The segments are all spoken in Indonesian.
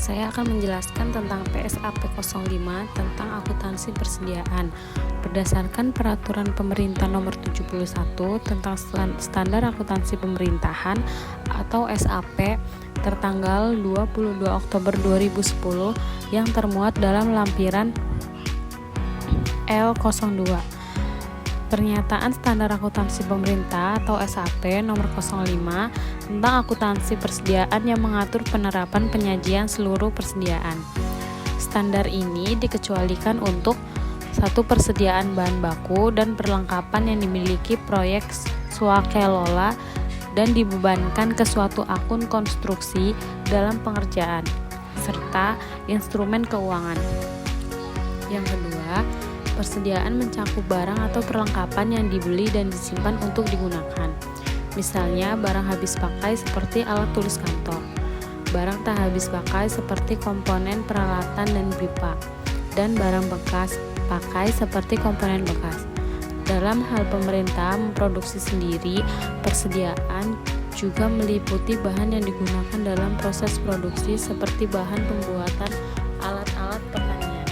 Saya akan menjelaskan tentang PSAP 05 tentang akuntansi persediaan. Berdasarkan Peraturan Pemerintah Nomor 71 tentang Standar Akuntansi Pemerintahan atau SAP tertanggal 22 Oktober 2010 yang termuat dalam lampiran L02. Pernyataan Standar Akuntansi Pemerintah atau SAP nomor 05 tentang akuntansi persediaan yang mengatur penerapan penyajian seluruh persediaan. Standar ini dikecualikan untuk satu persediaan bahan baku dan perlengkapan yang dimiliki proyek swakelola dan dibebankan ke suatu akun konstruksi dalam pengerjaan, serta instrumen keuangan. Yang kedua, persediaan mencakup barang atau perlengkapan yang dibeli dan disimpan untuk digunakan. Misalnya, barang habis pakai seperti alat tulis kantor, barang tak habis pakai seperti komponen peralatan dan pipa, dan barang bekas pakai seperti komponen bekas. Dalam hal pemerintah memproduksi sendiri, persediaan juga meliputi bahan yang digunakan dalam proses produksi seperti bahan pembuatan alat-alat pertanian.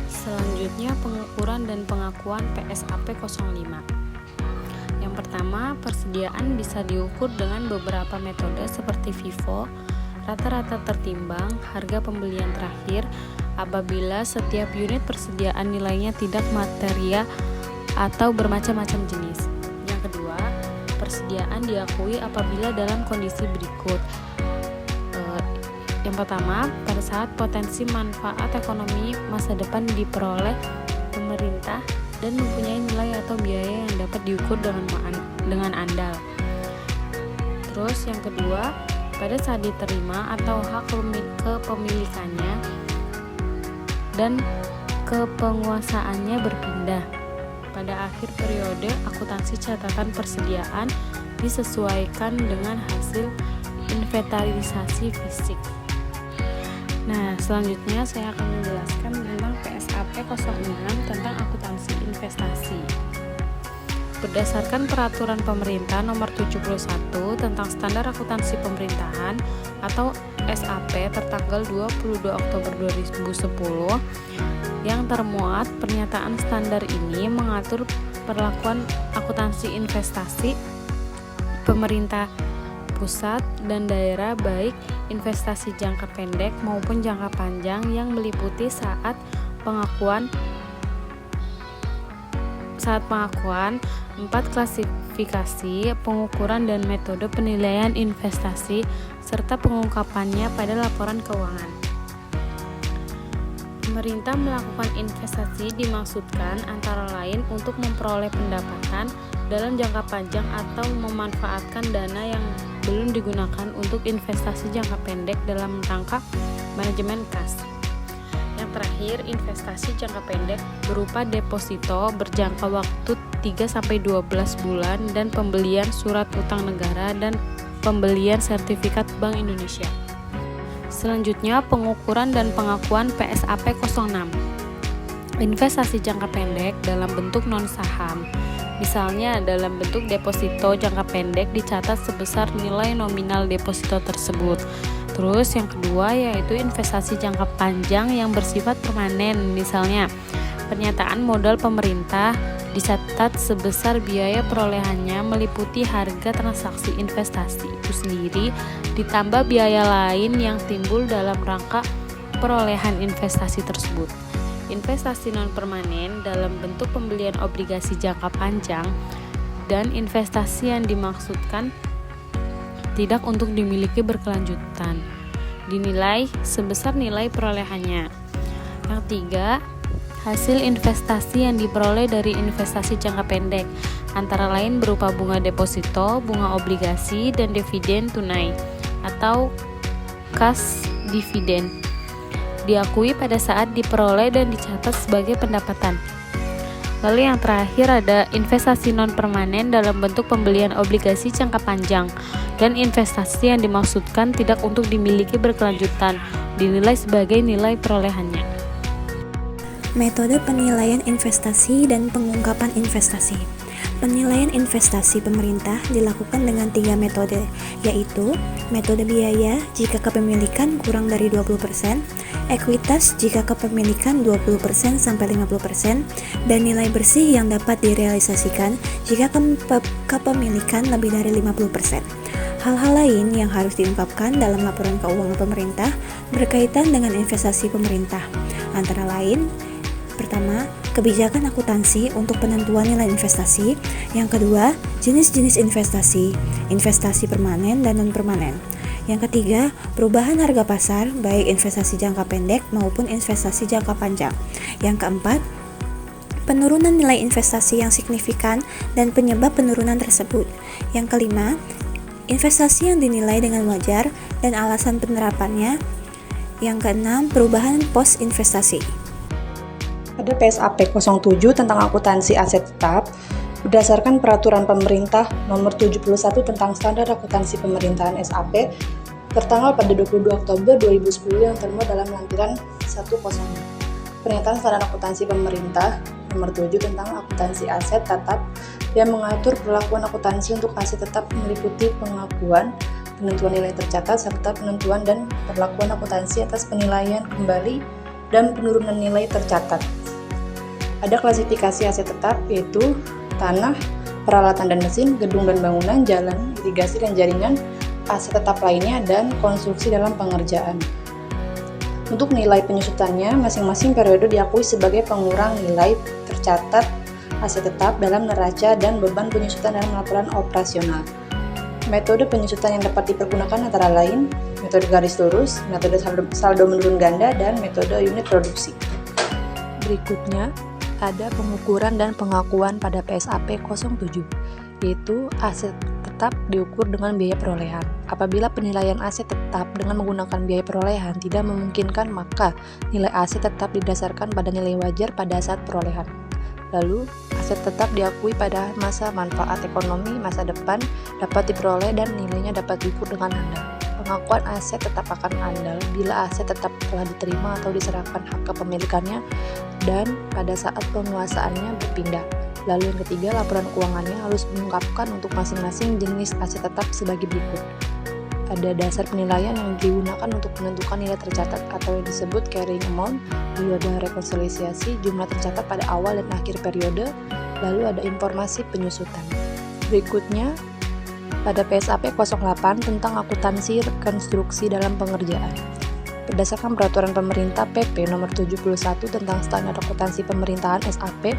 Selanjutnya, pengukuran dan pengakuan PSAP 05. Yang pertama, persediaan bisa diukur dengan beberapa metode seperti FIFO, rata-rata tertimbang, harga pembelian terakhir, apabila setiap unit persediaan nilainya tidak materia atau bermacam-macam jenis. Yang kedua, persediaan diakui apabila dalam kondisi berikut. Yang pertama, pada saat potensi manfaat ekonomi masa depan diperoleh pemerintah dan mempunyai nilai atau biaya yang dapat diukur dengan andal. Terus yang kedua, pada saat diterima atau hak kepemilikannya dan kepenguasaannya berpindah. Pada akhir periode akuntansi catatan persediaan disesuaikan dengan hasil inventarisasi fisik. Nah, selanjutnya saya akan menjelaskan tentang PSAP 06 tentang akuntansi investasi. Berdasarkan Peraturan Pemerintah Nomor 71 tentang Standar Akuntansi Pemerintahan atau SAP tertanggal 22 Oktober 2010 yang termuat pernyataan standar ini mengatur perlakuan akuntansi investasi pemerintah pusat dan daerah baik investasi jangka pendek maupun jangka panjang yang meliputi saat pengakuan 4 klasifikasi, pengukuran dan metode penilaian investasi serta pengungkapannya pada laporan keuangan. Pemerintah melakukan investasi dimaksudkan antara lain untuk memperoleh pendapatan dalam jangka panjang atau memanfaatkan dana yang belum digunakan untuk investasi jangka pendek dalam rangka manajemen kas. Yang terakhir, investasi jangka pendek berupa deposito berjangka waktu 3-12 bulan dan pembelian surat utang negara dan pembelian sertifikat Bank Indonesia. Selanjutnya, pengukuran dan pengakuan PSAP 06. Investasi jangka pendek dalam bentuk non-saham. Misalnya dalam bentuk deposito jangka pendek dicatat sebesar nilai nominal deposito tersebut. Terus yang kedua yaitu investasi jangka panjang yang bersifat permanen. Misalnya pernyataan modal pemerintah dicatat sebesar biaya perolehannya meliputi harga transaksi investasi itu sendiri ditambah biaya lain yang timbul dalam rangka perolehan investasi tersebut. Investasi non-permanen dalam bentuk pembelian obligasi jangka panjang dan investasi yang dimaksudkan tidak untuk dimiliki berkelanjutan, dinilai sebesar nilai perolehannya. Yang tiga, hasil investasi yang diperoleh dari investasi jangka pendek, antara lain berupa bunga deposito, bunga obligasi, dan dividen tunai atau kas dividen. Diakui pada saat diperoleh dan dicatat sebagai pendapatan. Lalu yang terakhir ada investasi non-permanen dalam bentuk pembelian obligasi jangka panjang dan investasi yang dimaksudkan tidak untuk dimiliki berkelanjutan, dinilai sebagai nilai perolehannya. Metode penilaian investasi dan pengungkapan investasi. Penilaian investasi pemerintah dilakukan dengan 3 metode, yaitu metode biaya jika kepemilikan kurang dari 20%, ekuitas jika kepemilikan 20% sampai 50%, dan nilai bersih yang dapat direalisasikan jika kepemilikan lebih dari 50%. Hal-hal lain yang harus diungkapkan dalam laporan keuangan pemerintah berkaitan dengan investasi pemerintah, antara lain: pertama, kebijakan akuntansi untuk penentuan nilai investasi. Yang kedua, jenis-jenis investasi, investasi permanen dan non-permanen. Yang ketiga, perubahan harga pasar, baik investasi jangka pendek maupun investasi jangka panjang. Yang keempat, penurunan nilai investasi yang signifikan dan penyebab penurunan tersebut. Yang kelima, investasi yang dinilai dengan wajar dan alasan penerapannya. Yang keenam, perubahan pos investasi. Pada PSAP 07 tentang akuntansi aset tetap, berdasarkan peraturan pemerintah nomor 71 tentang standar akuntansi pemerintahan SAP, tertanggal pada 22 Oktober 2010 yang termuat dalam lampiran 102. Pernyataan standar akuntansi pemerintah nomor 7 tentang akuntansi aset tetap yang mengatur perlakuan akuntansi untuk aset tetap meliputi pengakuan, penentuan nilai tercatat, serta penentuan dan perlakuan akuntansi atas penilaian kembali dan penurunan nilai tercatat. Ada klasifikasi aset tetap, yaitu tanah, peralatan dan mesin, gedung dan bangunan, jalan, irigasi dan jaringan, aset tetap lainnya, dan konstruksi dalam pengerjaan. Untuk nilai penyusutannya, masing-masing periode diakui sebagai pengurang nilai tercatat aset tetap dalam neraca dan beban penyusutan dalam laporan operasional. Metode penyusutan yang dapat dipergunakan antara lain metode garis lurus, metode saldo menurun ganda, dan metode unit produksi. Berikutnya, ada pengukuran dan pengakuan pada PSAP 07, yaitu aset tetap diukur dengan biaya perolehan. Apabila penilaian aset tetap dengan menggunakan biaya perolehan tidak memungkinkan, maka nilai aset tetap didasarkan pada nilai wajar pada saat perolehan. Lalu, aset tetap diakui pada masa manfaat ekonomi masa depan dapat diperoleh dan nilainya dapat diukur dengan andal. Pengakuan aset tetap akan andal bila aset tetap telah diterima atau diserahkan hak kepemilikannya dan pada saat penguasaannya berpindah. Lalu yang ketiga, laporan keuangannya harus mengungkapkan untuk masing-masing jenis aset tetap sebagai berikut. Ada dasar penilaian yang digunakan untuk menentukan nilai tercatat atau yang disebut carrying amount, lalu ada rekonsiliasi jumlah tercatat pada awal dan akhir periode, lalu ada informasi penyusutan. Berikutnya, pada PSAP 08 tentang akuntansi rekonstruksi dalam pengerjaan. Berdasarkan peraturan pemerintah PP nomor 71 tentang standar akuntansi pemerintahan SAP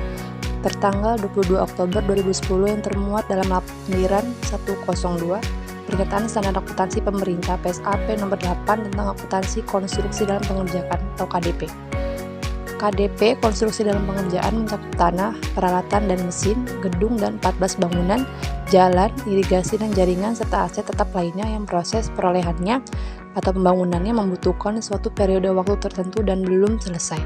tertanggal 22 Oktober 2010 yang termuat dalam lampiran 102, pernyataan standar akuntansi pemerintah PSAP nomor 8 tentang akuntansi konstruksi dalam pengerjaan atau KDP. KDP konstruksi dalam pengerjaan mencakup tanah, peralatan dan mesin, gedung dan 14 bangunan, jalan, irigasi dan jaringan serta aset tetap lainnya yang proses perolehannya atau pembangunannya membutuhkan suatu periode waktu tertentu dan belum selesai.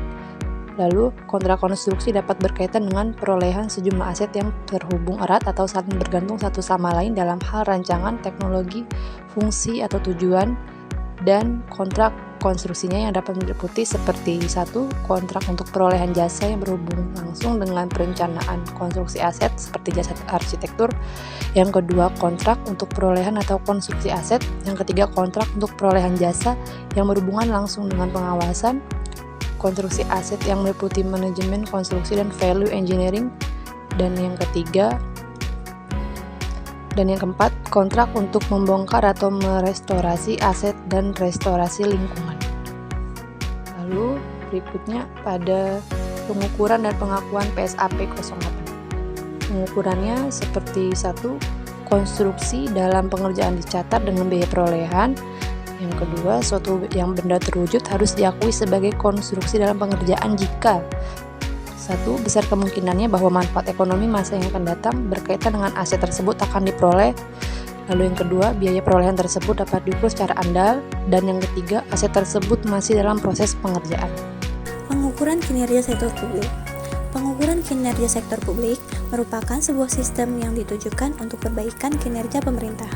Lalu, kontrak konstruksi dapat berkaitan dengan perolehan sejumlah aset yang terhubung erat atau saling bergantung satu sama lain dalam hal rancangan, teknologi, fungsi atau tujuan, dan kontrak konstruksinya yang dapat meliputi seperti 1. Kontrak untuk perolehan jasa yang berhubung langsung dengan perencanaan konstruksi aset seperti jasa arsitektur. Yang kedua, kontrak untuk perolehan atau konstruksi aset. Yang ketiga, kontrak untuk perolehan jasa yang berhubungan langsung dengan pengawasan konstruksi aset yang meliputi manajemen konstruksi dan value engineering. Dan yang ketiga dan yang keempat, kontrak untuk membongkar atau merestorasi aset dan restorasi lingkungan. Lalu berikutnya pada pengukuran dan pengakuan PSAP 08. Pengukurannya seperti 1. Konstruksi dalam pengerjaan dicatat dengan biaya perolehan. Yang kedua, suatu yang benda terwujud harus diakui sebagai konstruksi dalam pengerjaan jika 1. Besar kemungkinannya bahwa manfaat ekonomi masa yang akan datang berkaitan dengan aset tersebut akan diperoleh. Lalu yang kedua, biaya perolehan tersebut dapat diukur secara andal. Dan yang ketiga, aset tersebut masih dalam proses pengerjaan. Pengukuran kinerja sektor publik. Pengukuran kinerja sektor publik merupakan sebuah sistem yang ditujukan untuk perbaikan kinerja pemerintah,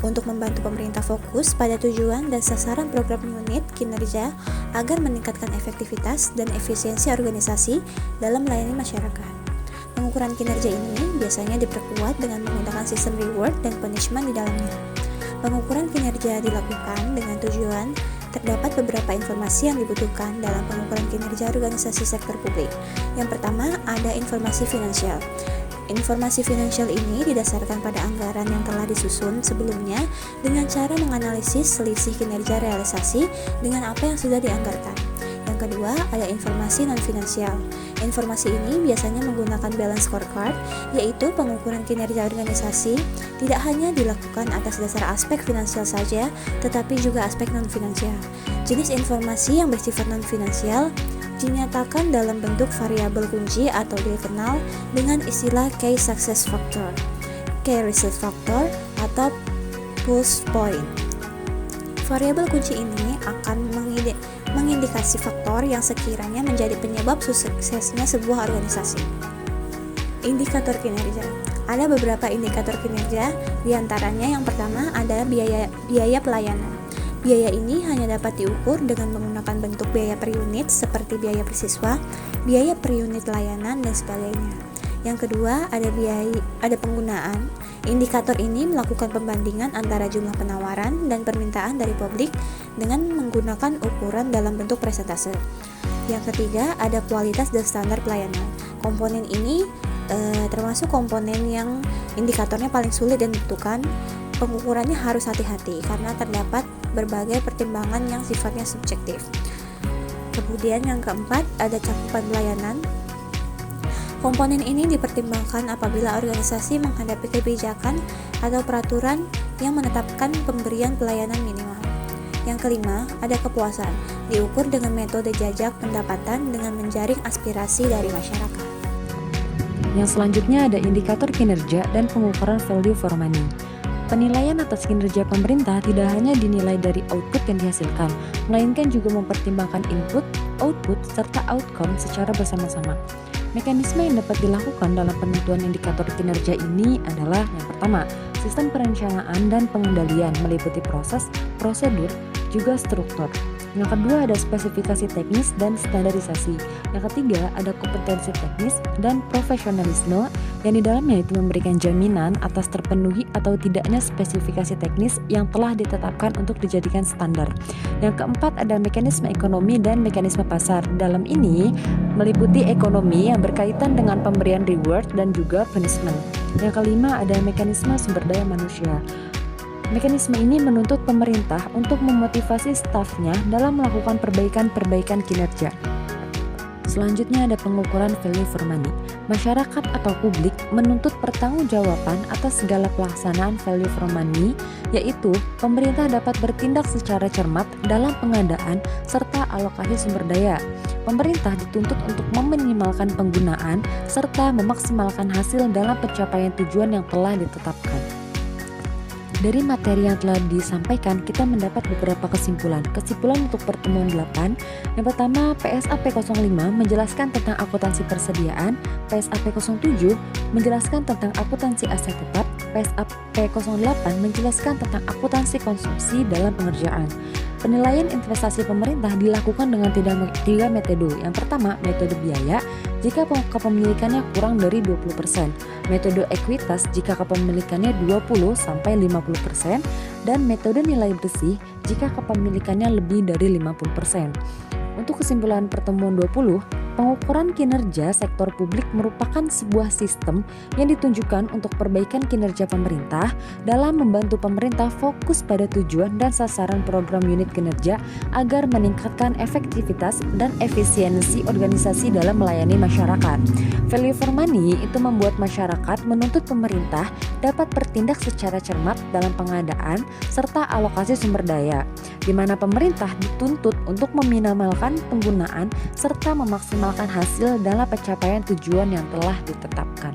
untuk membantu pemerintah fokus pada tujuan dan sasaran program unit kinerja agar meningkatkan efektivitas dan efisiensi organisasi dalam melayani masyarakat. Pengukuran kinerja ini biasanya diperkuat dengan menggunakan sistem reward dan punishment di dalamnya. Pengukuran kinerja dilakukan dengan tujuan terdapat beberapa informasi yang dibutuhkan dalam pengukuran kinerja organisasi sektor publik. Yang pertama, ada informasi finansial. Informasi finansial ini didasarkan pada anggaran yang telah disusun sebelumnya dengan cara menganalisis selisih kinerja realisasi dengan apa yang sudah dianggarkan. Yang kedua, ada informasi non-finansial. Informasi ini biasanya menggunakan balance scorecard, yaitu pengukuran kinerja organisasi tidak hanya dilakukan atas dasar aspek finansial saja, tetapi juga aspek non-finansial. Jenis informasi yang bersifat non-finansial dinyatakan dalam bentuk variabel kunci atau dikenal dengan istilah Key Success Factor, Key Result Factor, atau Pulse Point. Variabel kunci ini akan mengindikasi faktor yang sekiranya menjadi penyebab suksesnya sebuah organisasi. Indikator kinerja. Ada beberapa indikator kinerja, diantaranya yang pertama ada biaya pelayanan. Biaya ini hanya dapat diukur dengan menggunakan bentuk biaya per unit seperti biaya per siswa, biaya per unit layanan, dan sebagainya. Yang kedua, ada penggunaan. Indikator ini melakukan pembandingan antara jumlah penawaran dan permintaan dari publik dengan menggunakan ukuran dalam bentuk persentase. Yang ketiga, ada kualitas dan standar pelayanan. Komponen ini termasuk komponen yang indikatornya paling sulit dan ditentukan. Pengukurannya harus hati-hati karena terdapat berbagai pertimbangan yang sifatnya subjektif. Kemudian yang keempat, ada cakupan pelayanan. Komponen ini dipertimbangkan apabila organisasi menghadapi kebijakan atau peraturan yang menetapkan pemberian pelayanan minimal. Yang kelima, ada kepuasan. Diukur dengan metode jajak pendapatan dengan menjaring aspirasi dari masyarakat. Yang selanjutnya ada indikator kinerja dan pengukuran value for money. Penilaian atas kinerja pemerintah tidak hanya dinilai dari output yang dihasilkan, melainkan juga mempertimbangkan input, output, serta outcome secara bersama-sama. Mekanisme yang dapat dilakukan dalam penentuan indikator kinerja ini adalah yang pertama, sistem perencanaan dan pengendalian meliputi proses, prosedur, juga struktur. Yang kedua ada spesifikasi teknis dan standarisasi. Yang ketiga ada kompetensi teknis dan profesionalisme yang di dalamnya itu memberikan jaminan atas terpenuhi atau tidaknya spesifikasi teknis yang telah ditetapkan untuk dijadikan standar. Yang keempat ada mekanisme ekonomi dan mekanisme pasar. Dalam ini meliputi ekonomi yang berkaitan dengan pemberian reward dan juga punishment. Yang kelima ada mekanisme sumber daya manusia. Mekanisme ini menuntut pemerintah untuk memotivasi stafnya dalam melakukan perbaikan kinerja. Selanjutnya ada pengukuran value for money. Masyarakat atau publik menuntut pertanggungjawaban atas segala pelaksanaan value for money, yaitu pemerintah dapat bertindak secara cermat dalam pengadaan serta alokasi sumber daya. Pemerintah dituntut untuk meminimalkan penggunaan serta memaksimalkan hasil dalam pencapaian tujuan yang telah ditetapkan. Dari materi yang telah disampaikan, kita mendapat beberapa kesimpulan. Kesimpulan untuk pertemuan 8, yang pertama PSAP 05 menjelaskan tentang akuntansi persediaan, PSAP 07 menjelaskan tentang akuntansi aset tetap, PSAP 08 menjelaskan tentang akuntansi konsumsi dalam pengerjaan. Penilaian investasi pemerintah dilakukan dengan tiga metode. Yang pertama, metode biaya jika kepemilikannya kurang dari 20%, metode ekuitas jika kepemilikannya 20-50%, dan metode nilai bersih jika kepemilikannya lebih dari 50%. Untuk kesimpulan pertemuan 20, pengukuran kinerja sektor publik merupakan sebuah sistem yang ditunjukkan untuk perbaikan kinerja pemerintah dalam membantu pemerintah fokus pada tujuan dan sasaran program unit kinerja agar meningkatkan efektivitas dan efisiensi organisasi dalam melayani masyarakat. Value for money itu membuat masyarakat menuntut pemerintah dapat bertindak secara cermat dalam pengadaan serta alokasi sumber daya, di mana pemerintah dituntut untuk meminimalkan penggunaan serta memaksimalkan hasil dalam pencapaian tujuan yang telah ditetapkan.